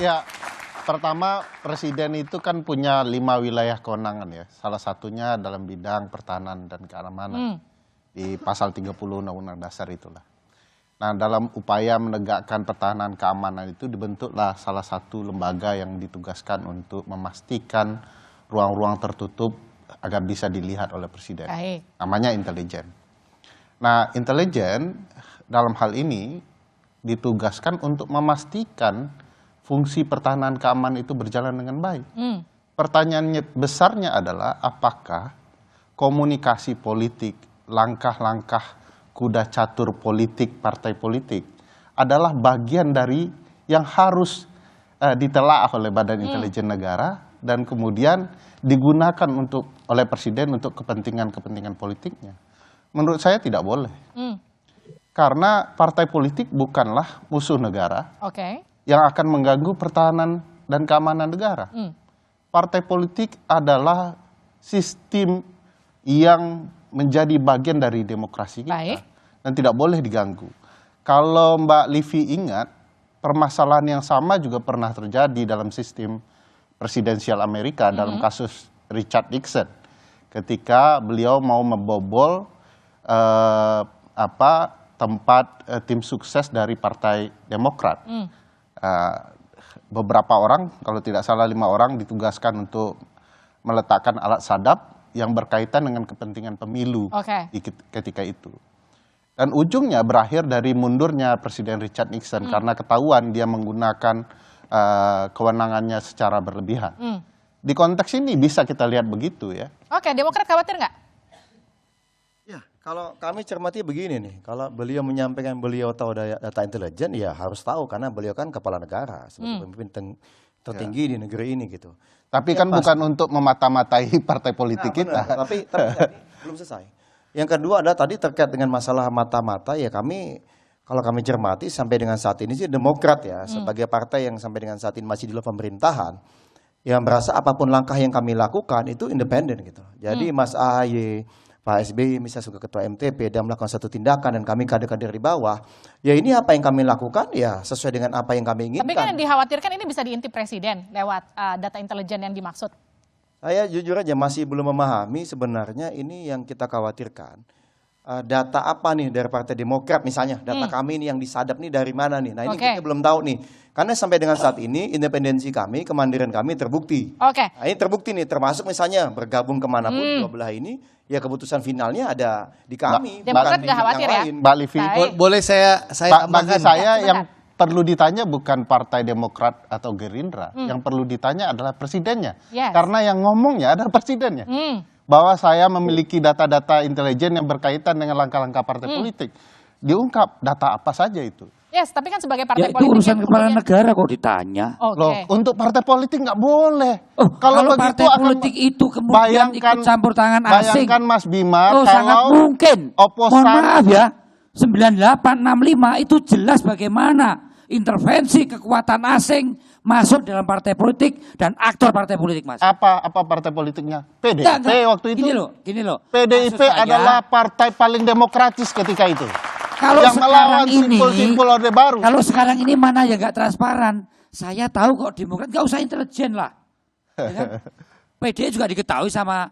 Ya, pertama Presiden itu kan punya 5 wilayah kewenangan ya. Salah satunya dalam bidang pertahanan dan keamanan. Di pasal 30 Undang-Undang Dasar itulah. Nah, dalam upaya menegakkan pertahanan keamanan itu dibentuklah salah satu lembaga yang ditugaskan untuk memastikan ruang-ruang tertutup agar bisa dilihat oleh Presiden. Baik. Namanya intelijen. Nah, intelijen dalam hal ini ditugaskan untuk memastikan fungsi pertahanan keamanan itu berjalan dengan baik. Pertanyaannya besarnya adalah apakah komunikasi politik, langkah-langkah kuda catur politik, partai politik adalah bagian dari yang harus ditelaah oleh Badan Intelijen Negara dan kemudian digunakan oleh Presiden untuk kepentingan-kepentingan politiknya. Menurut saya tidak boleh. Karena partai politik bukanlah musuh negara yang akan mengganggu pertahanan dan keamanan negara. Partai politik adalah sistem yang menjadi bagian dari demokrasi kita. Baik. Dan tidak boleh diganggu. Kalau Mbak Livi ingat, permasalahan yang sama juga pernah terjadi dalam sistem presidensial Amerika dalam kasus Richard Nixon. Ketika beliau mau membobol tempat tim sukses dari Partai Demokrat. Beberapa orang, kalau tidak salah 5 orang ditugaskan untuk meletakkan alat sadap yang berkaitan dengan kepentingan pemilu ketika itu. Dan ujungnya berakhir dari mundurnya Presiden Richard Nixon karena ketahuan dia menggunakan kewenangannya secara berlebihan. Di konteks ini bisa kita lihat begitu ya. Oke, Demokrat khawatir nggak? Ya, kalau kami cermati begini nih, kalau beliau menyampaikan beliau tahu data intelijen, ya harus tahu karena beliau kan kepala negara sebagai pemimpin tertinggi di negeri ini gitu. Tapi kan bukan untuk memata-matai partai politik kita. Tapi belum selesai. Yang kedua adalah tadi terkait dengan masalah mata-mata, ya kalau kami cermati sampai dengan saat ini sih Demokrat ya sebagai partai yang sampai dengan saat ini masih di luar pemerintahan, yang merasa apapun langkah yang kami lakukan itu independen gitu. Jadi Mas AHY, Pak SBY misalnya juga Ketua MTP dan melakukan satu tindakan dan kami kader-kader di bawah, ya ini apa yang kami lakukan ya sesuai dengan apa yang kami inginkan. Tapi kan yang dikhawatirkan ini bisa diintip Presiden lewat data intelijen yang dimaksud. Saya jujur aja masih belum memahami sebenarnya ini yang kita khawatirkan. Data apa nih dari Partai Demokrat misalnya, data kami ini yang disadap nih dari mana nih. Nah ini kita belum tahu nih. Karena sampai dengan saat ini independensi kami, kemandirian kami terbukti. Nah ini terbukti nih, termasuk misalnya bergabung kemanapun dua belah ini, ya keputusan finalnya ada di kami. Demokrat nggak khawatir ya? Mbak Livi, boleh saya bagi saya yang perlu ditanya bukan Partai Demokrat atau Gerindra, yang perlu ditanya adalah presidennya. Karena yang ngomongnya adalah presidennya. Bahwa saya memiliki data-data intelijen yang berkaitan dengan langkah-langkah partai politik. Diungkap data apa saja itu. Yes, tapi kan sebagai partai itu politik urusan kepala negara kok ditanya. Loh, untuk partai politik nggak boleh. Kalau partai politik itu kemudian ikut campur tangan asing. Bayangkan Mas Bima, sangat mungkin. Oposan, mohon maaf ya, 9865 itu jelas bagaimana intervensi kekuatan asing masuk dalam partai politik dan aktor partai politik, Mas. Apa partai politiknya? PDIP waktu itu. Gini loh. PDIP adalah partai paling demokratis ketika itu. Kalau yang melawan simpul-simpul Orde Baru. Kalau sekarang ini mana ya nggak transparan. Saya tahu kok Demokrat nggak usah intelijen lah. Ya kan? PD juga diketahui sama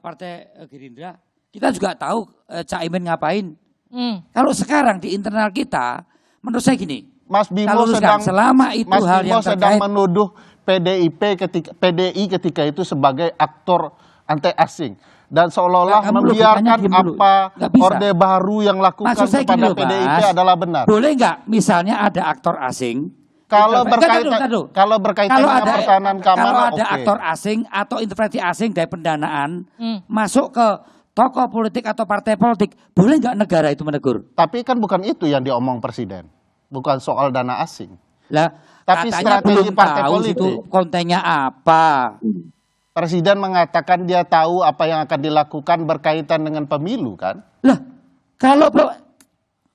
Partai Gerindra. Kita juga tahu Caimin ngapain. Kalau sekarang di internal kita, menurut saya gini. Mas Bimo sedang menuduh PDI ketika itu sebagai aktor anti asing dan seolah-olah membiarkan apa Orde Baru yang lakukan kepada PDIP adalah benar. Boleh nggak misalnya ada aktor asing? Kalau berkaitan dengan pertahanan keamanan, kalau ada aktor asing atau intervensi asing dari pendanaan masuk ke tokoh politik atau partai politik, boleh nggak negara itu menegur? Tapi kan bukan itu yang diomong Presiden. Bukan soal dana asing. Lah, tapi strategi partai politik. Itu kontennya apa? Presiden mengatakan dia tahu apa yang akan dilakukan berkaitan dengan pemilu kan? Lah, kalau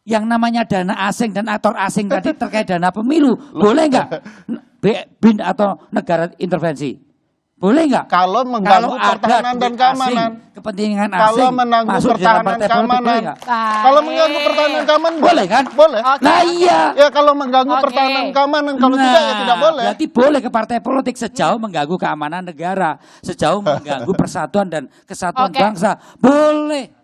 yang namanya dana asing dan aktor asing tadi terkait dana pemilu, boleh nggak BIN atau negara intervensi? Boleh nggak? Kalau mengganggu pertahanan dan keamanan. Kepentingan Kalau asing mengganggu masuk di dalam pertahanan partai politik, keamanan. boleh nggak? Kalau mengganggu pertahanan keamanan Boleh kan? Boleh. Oke. Nah iya. Ya kalau mengganggu Oke. pertahanan keamanan, kalau tidak ya tidak boleh. Berarti boleh ke partai politik sejauh mengganggu keamanan negara, sejauh mengganggu persatuan dan kesatuan Oke. bangsa. Boleh.